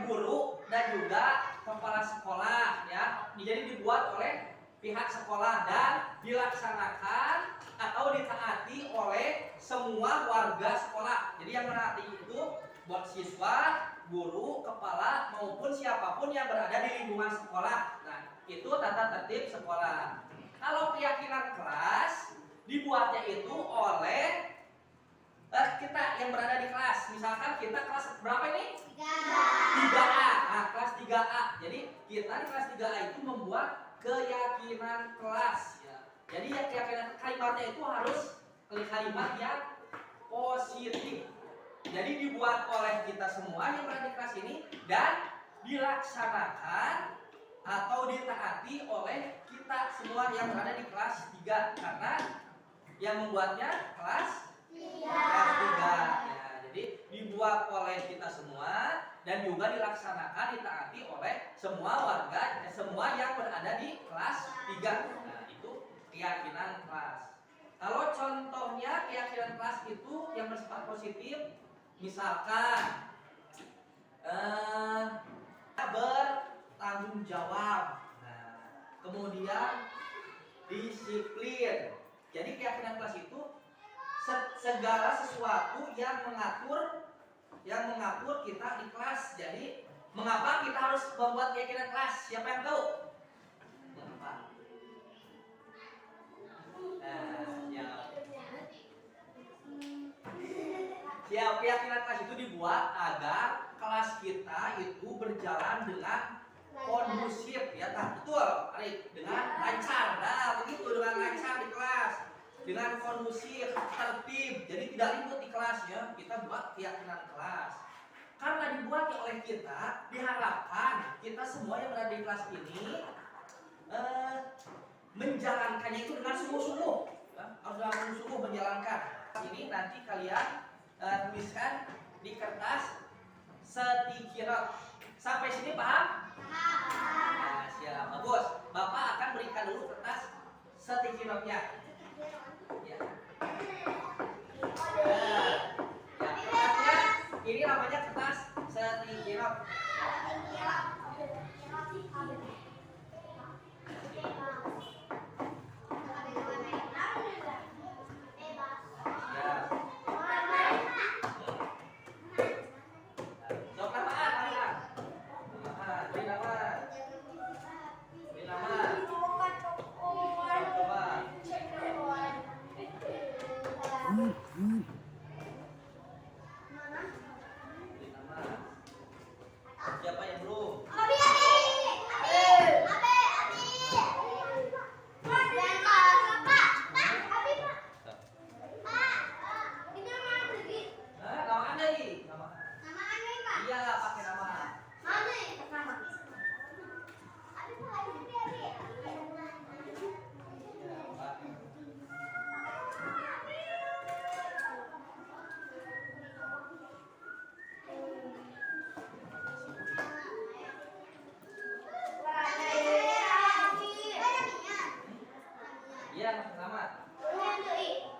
guru dan juga kepala sekolah ya. Jadi dibuat oleh pihak sekolah dan dilaksanakan atau ditaati oleh semua warga sekolah. Jadi yang menaati itu buat siswa, guru, kepala maupun siapapun yang berada di lingkungan sekolah. Nah, itu tata tertib sekolah. Kalau keyakinan kelas dibuatnya itu oleh kita yang berada di kelas. Misalkan kita kelas berapa ini? 3A. Nah, kelas 3A. Jadi kita di kelas 3A itu membuat keyakinan kelas ya. Jadi ya, keyakinan kalimatnya itu harus kalimat yang positif. Jadi dibuat oleh kita semua yang berada di kelas ini dan dilaksanakan atau ditaati oleh kita semua yang berada di kelas 3 karena yang membuatnya kelas 3 ya. Jadi dibuat oleh kita semua dan juga dilaksanakan ditaati oleh semua warga semua yang berada di kelas 3. Nah, itu keyakinan kelas. Kalau contohnya keyakinan kelas itu yang bersifat positif, misalkan bertanggung jawab, nah, kemudian disiplin. Jadi keyakinan kelas itu segala sesuatu yang mengatur kita di kelas. Jadi mengapa kita harus membuat keyakinan kelas? Siapa yang tahu? Mengapa? Ya, keyakinan kelas itu dibuat agar kelas kita itu berjalan dengan kondusif ya, betul, dengan lancar. Nah, begitu, dengan lancar di kelas, dengan kondusif, tertib, jadi tidak ribut di kelas ya. Kita buat keyakinan kelas. Karena dibuat oleh kita, diharapkan kita semua yang berada di kelas ini menjalankannya itu dengan sungguh-sungguh. Harus dengan sungguh-sungguh menjalankan. Ini nanti kalian tuliskan di kertas setikirat. Sampai sini paham? Nah, siap, bagus. Bapak akan berikan dulu kertas setikiratnya. Ya. Ya, kertasnya ini namanya kertas setikirat. Siapa yang belum? Nama Anda nih. Iya, pakai nama. Iya, nama.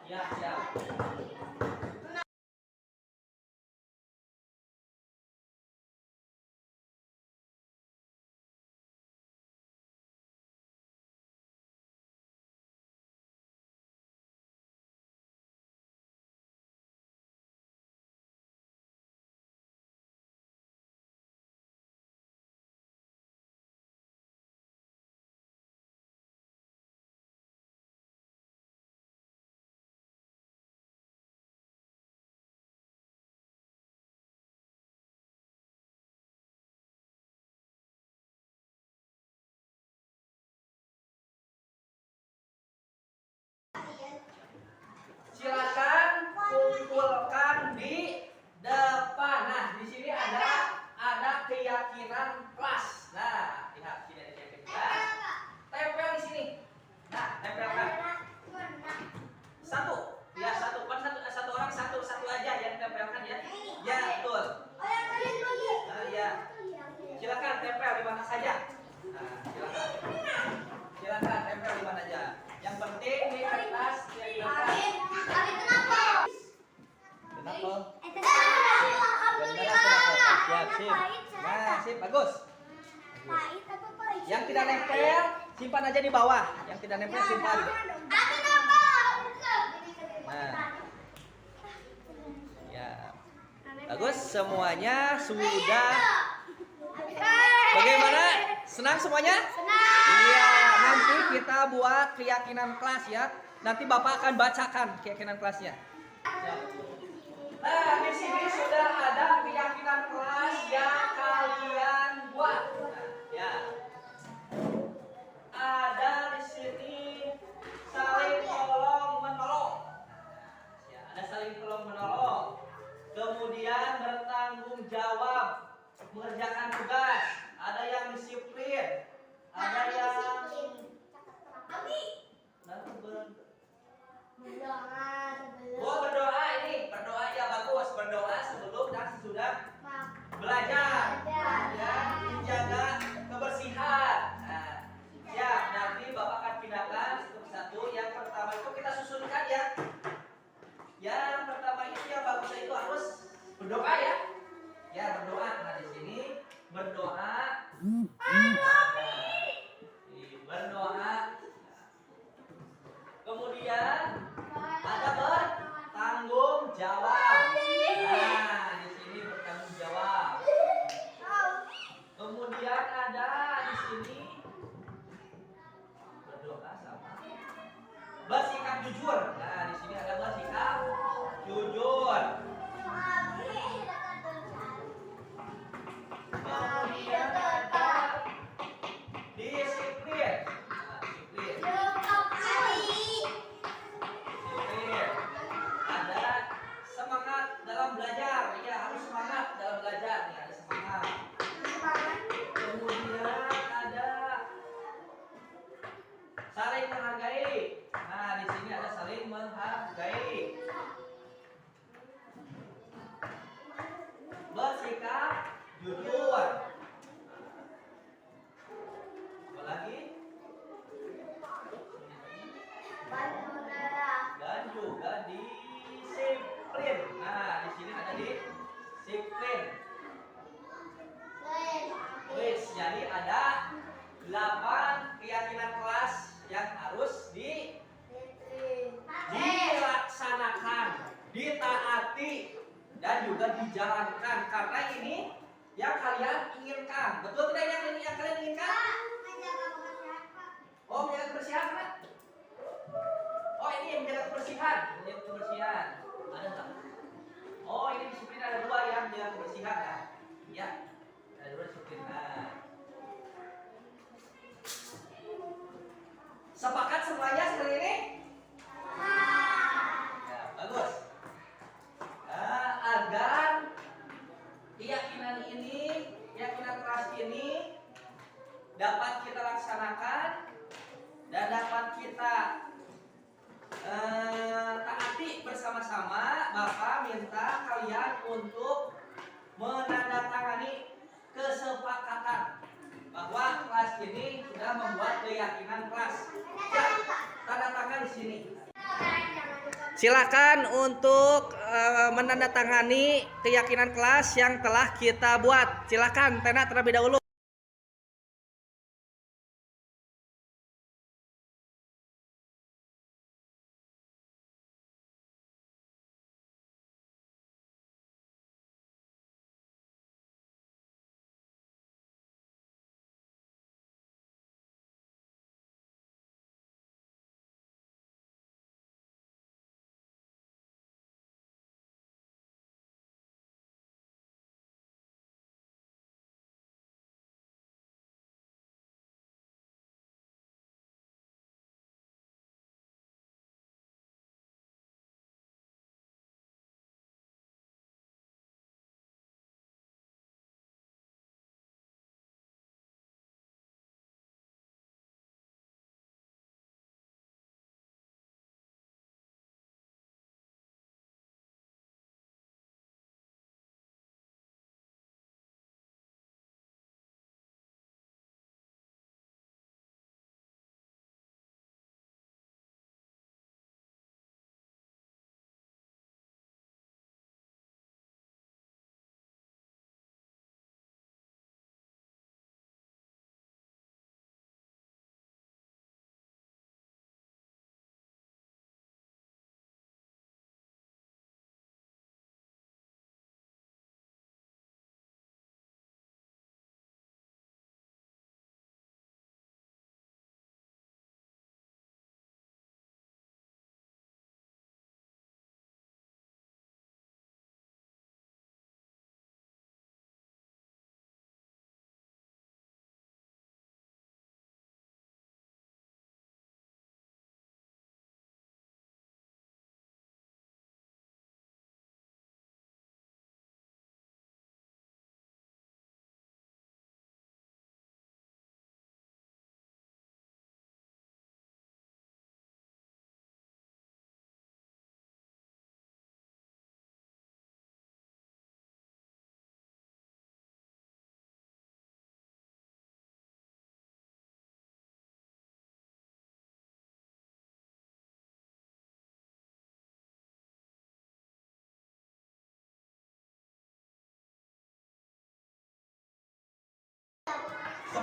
Iya, siap. Silakan kumpulkan di depan. Nah, di sini ada keyakinan kelas. Nah, lihat sini ada keyakinan kelas. Tempel di sini. Nah, tempelkan. Satu. Ya, satu. Kan satu orang satu aja yang tempelkan ya. Ya, betul. Nah, ya. Silakan tempel di mana saja. Nah, silakan. Silakan tempel di mana aja. Yang penting di kertas Kenapa? Nah, sip, bagus. Yang tidak nempel, simpan aja di bawah. Yang tidak nempel, simpan. Nah, ya. Bagus, semuanya sudah. Bagaimana? Senang semuanya? Senang. Iya, nanti kita buat keyakinan kelas ya. Nanti Bapak akan bacakan keyakinan kelasnya. Nah, di sini sudah ada keyakinan kelas yang kalian buat. Nah, ya. Ada di sini saling tolong menolong. Ya, ada saling tolong menolong. Kemudian bertanggung jawab, mengerjakan tugas. Ada yang disiplin, ada yang berdoa ini, berdoa ya bagus, berdoa sebelum dan sesudah belajar, ya, menjaga kebersihan. Nah, siap, nanti Bapak akan pindahkan satu-satu. Yang pertama itu kita susunkan ya. Yang pertama itu yang bagus itu harus berdoa ya. Ya, berdoa. Nah, di sini berdoa. Berdoa. Kemudian ada bertanggung jawab. Nah, di sini bertanggung jawab. Kemudian ada di sini berdoa sama bersikap jujur. Nah, di sini ada bersikap jujur. Kemudian ada disiplin. Nah, disiplin. Disiplin. Ada semangat dalam belajar. Ya, harus semangat dalam belajar. Nih, ada semangat. Kemudian ada saling menghargai. Nah, di sini ada saling menghargai. Bersikap jujur. Apa lagi? Dan juga disiplin. Nah, di sini ada disiplin. Wis, jadi ada 8 keyakinan kelas yang harus dilaksanakan, ditaati, dan juga dijalankan. Karena ini yang kalian inginkan. Betul tidak yang kalian inginkan? Oh, menjaga kebersihan, Pak. Oh, ini yang menjaga kebersihan. Menjaga kebersihan. Ada tak? Oh, ini disiplin ada 2 yang menjaga kebersihan ya. Ya. Ada 2 disiplin. Nah. Sepakat semuanya seperti ini? Ya, bagus. Nah, agar keyakinan ini, keyakinan kelas ini dapat kita laksanakan dan dapat kita taati bersama-sama, Bapak minta kalian untuk menandatangani kesepakatan bahwa kelas ini sudah membuat keyakinan kelas. Ya, tanda tangan di sini. Silakan untuk menandatangani keyakinan kelas yang telah kita buat. Silakan tanda terlebih dahulu.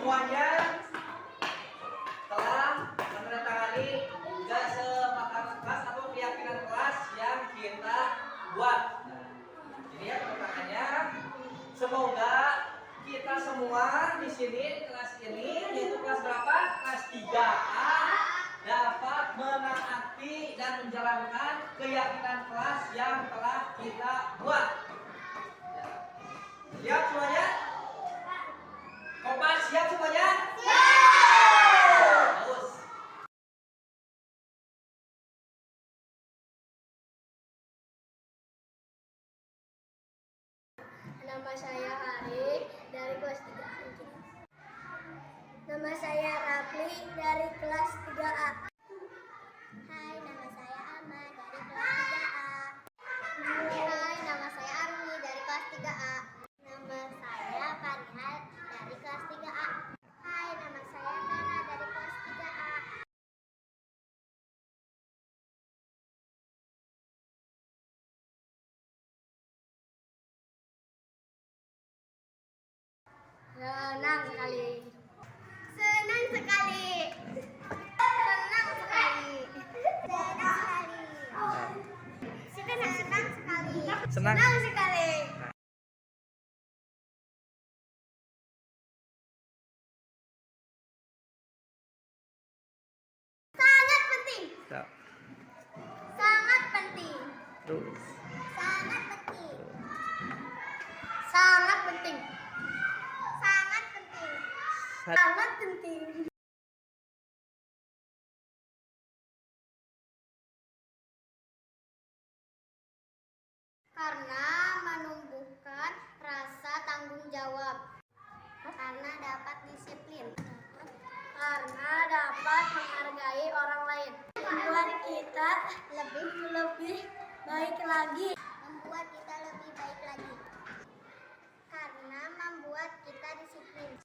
semuanya telah menandatangani kesepakatan kelas atau keyakinan kelas yang kita buat. Nah, ini ya pertanyaannya. Semoga kita semua di sini kelas ini yaitu kelas berapa? Kelas 3A dapat menaati dan menjalankan keyakinan kelas yang telah kita buat. Siap semuanya? Kompas siap semuanya? Siap. Bagus. Nama saya Harik dari kelas 3A. Nama saya Rafli dari kelas 3A. Hai, nama saya Alma dari kelas 3A. Hai, nama saya Armi dari kelas 3A. Nama saya Farihal dari kelas 3A. Hai, nama saya Kana dari kelas 3A. Senang sekali. Senang sekali. Senang sekali. Senang sekali. Senang sekali. Senang sekali. Sangat penting. Sangat penting. Sangat penting. Sangat penting. Sangat penting. Sangat penting. Karena menumbuhkan rasa tanggung jawab. Karena dapat disiplin. Karena dapat menghargai orang lain. Membuat kita lebih baik lagi. Membuat kita lebih baik lagi. Karena membuat kita disiplin.